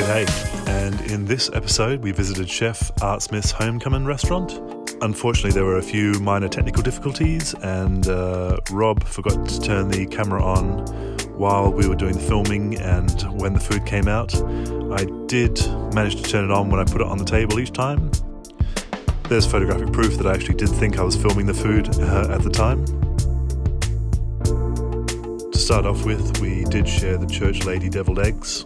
G'day, and in this episode we visited Chef Art Smith's Homecomin restaurant. Unfortunately there were a few minor technical difficulties and Rob forgot to turn the camera on while we were doing the filming and when the food came out. I did manage to turn it on when I put it on the table each time. There's photographic proof that I actually did think I was filming the food at the time. To start off with, we did share the Church Lady deviled eggs.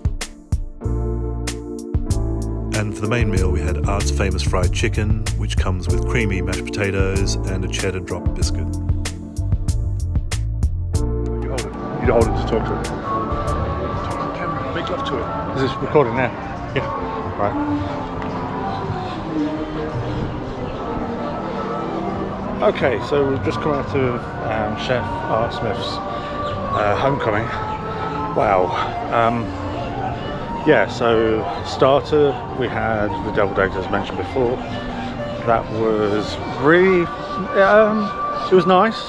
And for the main meal we had Art's famous fried chicken, which comes with creamy mashed potatoes and a cheddar drop biscuit. You hold it to talk to it. Talk to the camera, make love to it. Is this recording now? Yeah. Right. Okay, so we've just come out of Chef Art Smith's Homecomin. Wow. Yeah, so starter, we had the deviled eggs as mentioned before. That was really, it was nice.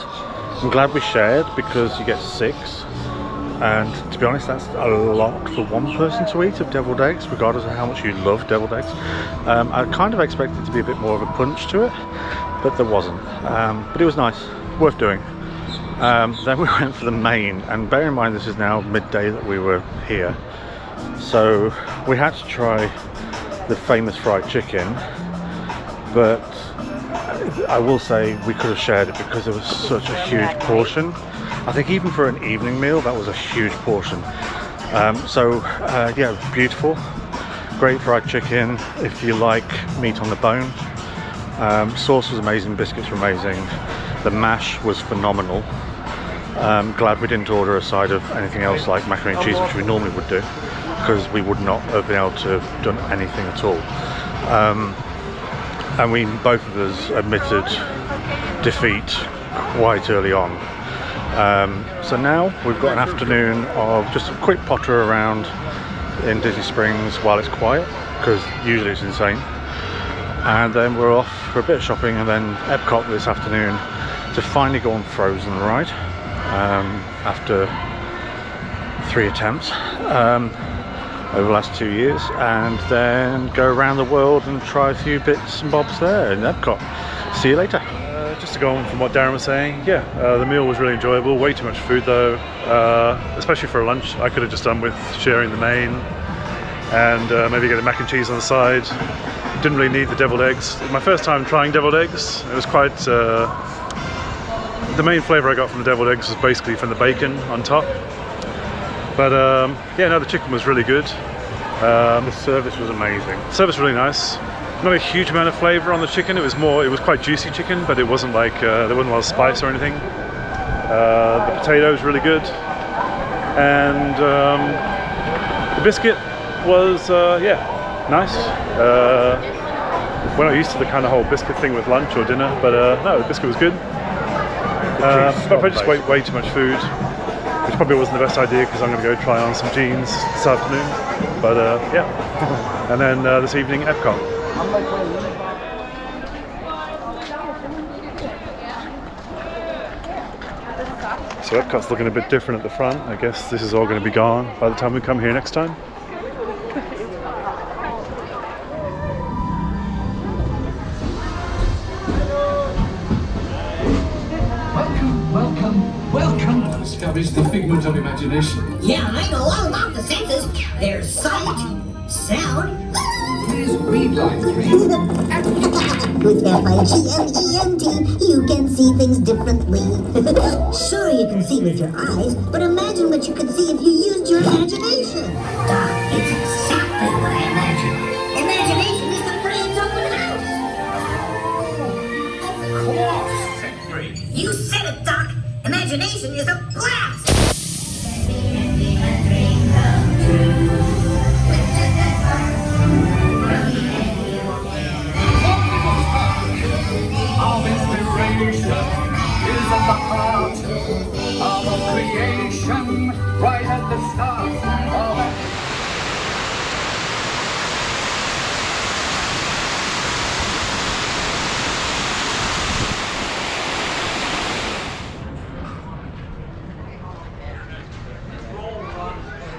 I'm glad we shared because you get 6. And to be honest, that's a lot for one person to eat of deviled eggs, regardless of how much you love deviled eggs. I kind of expected to be a bit more of a punch to it, but there wasn't. But it was nice, worth doing. Then we went for the main, and bear in mind this is now midday that we were here. So we had to try the famous fried chicken, but I will say we could have shared it because it was such a huge portion. I think even for an evening meal that was a huge portion. Yeah, beautiful, great fried chicken if you like meat on the bone. Sauce was amazing, biscuits were amazing, the mash was phenomenal. Glad we didn't order a side of anything else like macaroni and cheese, which we normally would do, because we would not have been able to have done anything at all. And we both of us admitted defeat quite early on. So now we've got an afternoon of just a quick potter around in Disney Springs while it's quiet, because usually it's insane. And then we're off for a bit of shopping, and then Epcot this afternoon to finally go on Frozen ride after 3 attempts over the last 2 years, and then go around the world and try a few bits and bobs there in Epcot. See you later. Just to go on from what Darren was saying, yeah, the meal was really enjoyable. Way too much food though, especially for a lunch. I could have just done with sharing the main and maybe get a mac and cheese on the side. Didn't really need the deviled eggs. My first time trying deviled eggs, it was quite... the main flavour I got from the deviled eggs was basically from the bacon on top. But yeah, no, the chicken was really good. The service was amazing. Service really nice. Not a huge amount of flavour on the chicken. It was quite juicy chicken, but it wasn't like there wasn't a lot of spice or anything. The potatoes really good, and the biscuit was yeah, nice. We're not used to the kind of whole biscuit thing with lunch or dinner, but no, the biscuit was good. But I just way too much food, which probably wasn't the best idea because I'm going to go try on some jeans this afternoon. But yeah, and then this evening Epcot. So Epcot's looking a bit different at the front. I guess this is all going to be gone by the time we come here next time. Welcome to discoveries the figment of imagination. Yeah, I know all about the senses. There's sight, sound. Please read line 3. With FIGMENT, you can see things differently. Sure, you can see with your eyes, but imagine what you could see if you used your imagination. Doc, it's exactly what I imagined. Imagination is the brain's open house. You said it, Doc. Imagination is a blast! Our inspiration is at the heart of creation, right at the start of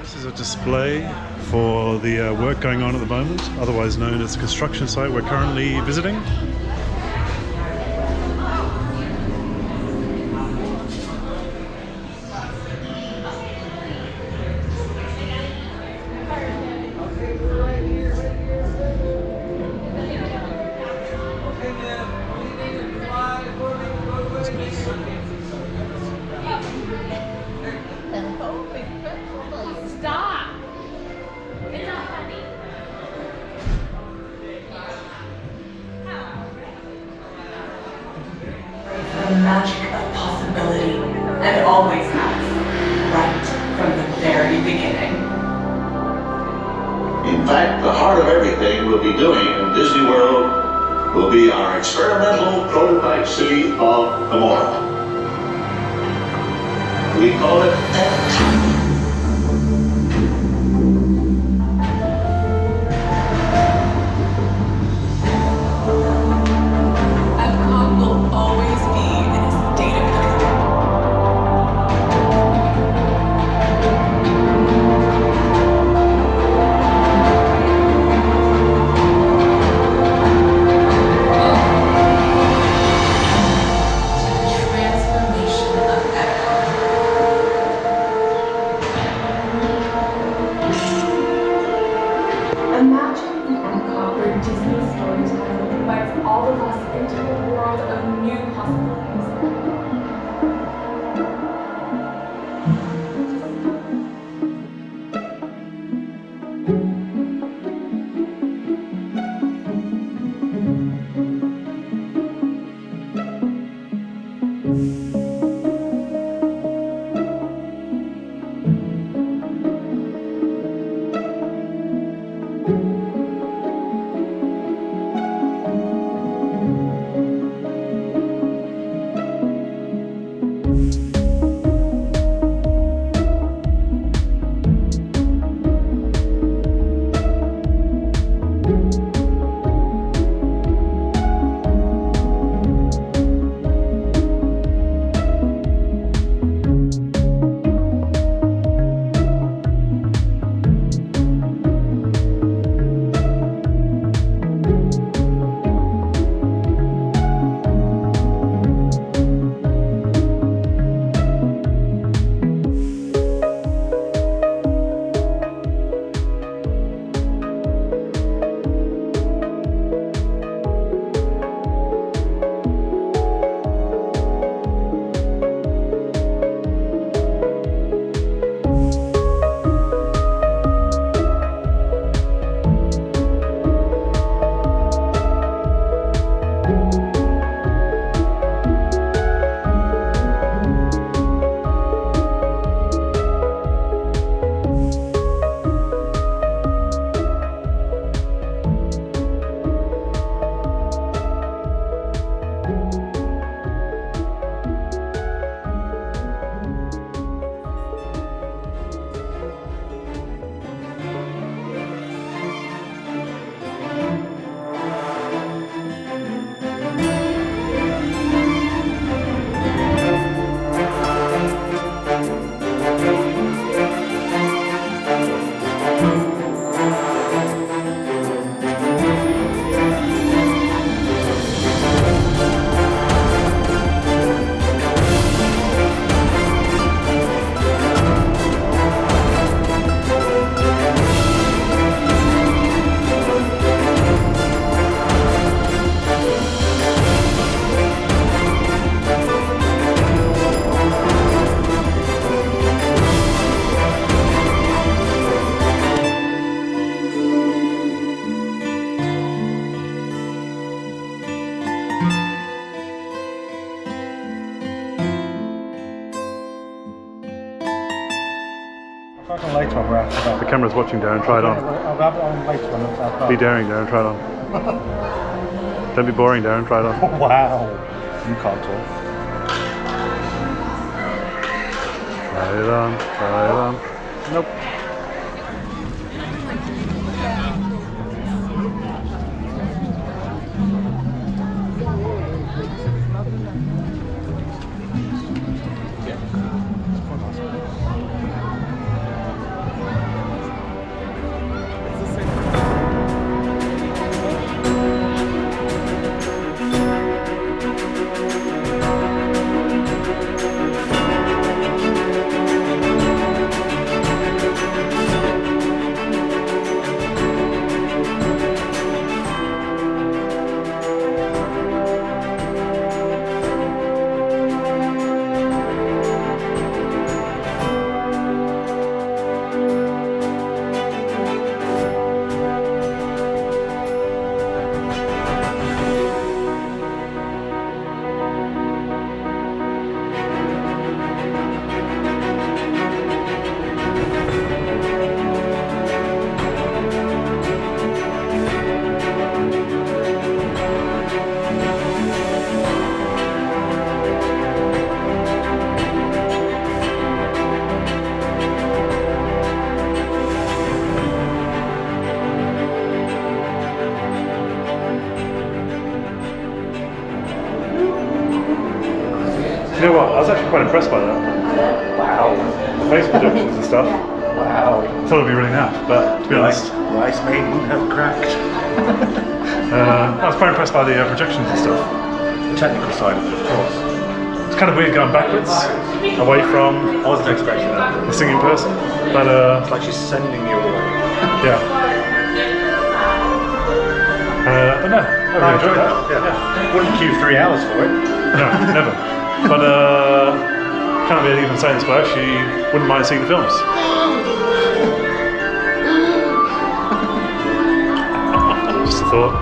This is a display for the work going on at the moment, otherwise known as the construction site we're currently visiting. Stop! It's not funny. The magic of possibility, and always has, right from the very beginning. In fact, the heart of everything we'll be doing in Disney World will be our experimental prototype city of tomorrow. We call it Epcot. Epcot will always be in a state of control. Transformation of Epcot. Imagine an Epcot where Disney storytelling invites all of us into a world of new possibilities. Later on, we're after that. The camera's watching, Darren, try it on. I'll have it on later on. After Be daring, Darren, try it on. Don't be boring, Darren, try it on. Wow. You can't talk. Try it on, try it on. Nope. was actually quite impressed by that. Wow. The face projections and stuff. Wow. I thought it'd be really naff, but to be honest, Rice maiden have cracked. I was quite impressed by the projections and stuff. The technical side of it, of course. It's kind of weird going backwards, away from I wasn't expecting that. the singing person, but It's like she's sending you away. yeah. But no, I really enjoyed that. Yeah. Wouldn't queue 3 hours for it. No, never. But can't really even say this, but I actually wouldn't mind seeing the films. Just a thought.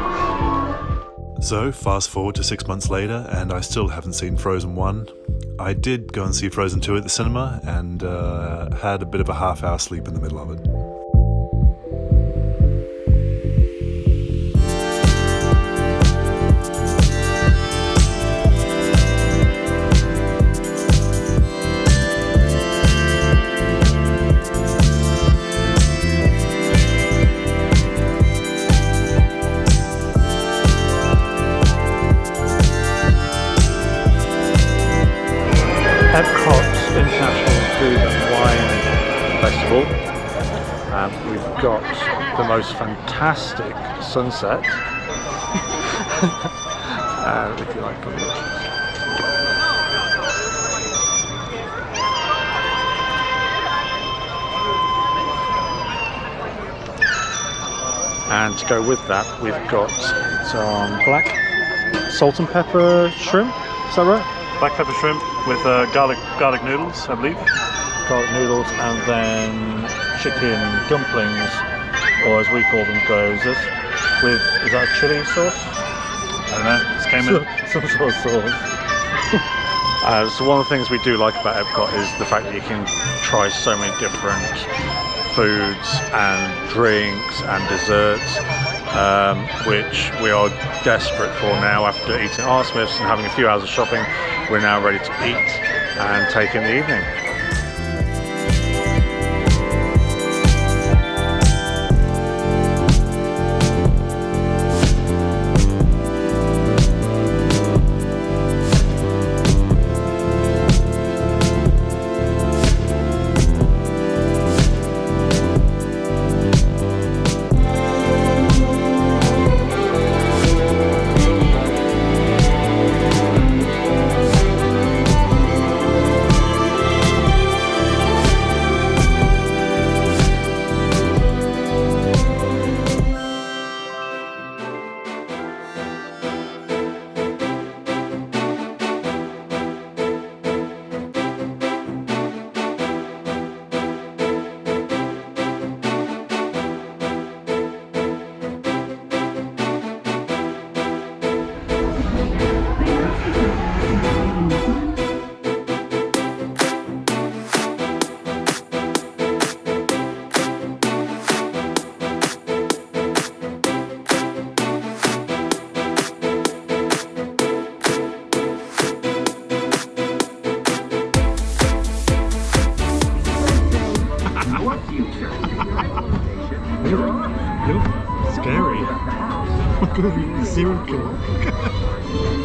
So, fast forward to 6 months later, and I still haven't seen Frozen 1. I did go and see Frozen 2 at the cinema, and had a bit of a half-hour sleep in the middle of it. Epcot International Food and Wine Festival. We've got the most fantastic sunset. If you like to look. And to go with that, we've got some black salt and pepper shrimp. Is that right? Black pepper shrimp with garlic noodles, I believe. Garlic noodles, and then chicken dumplings, or as we call them, gyozas, with, is that a chili sauce? I don't know, just came in. Some sort of sauce. So one of the things we do like about Epcot is the fact that you can try so many different foods and drinks and desserts, which we are desperate for now. After eating our Smiths and having a few hours of shopping, we're now ready to eat and take in the evening. Scary. Serial killer.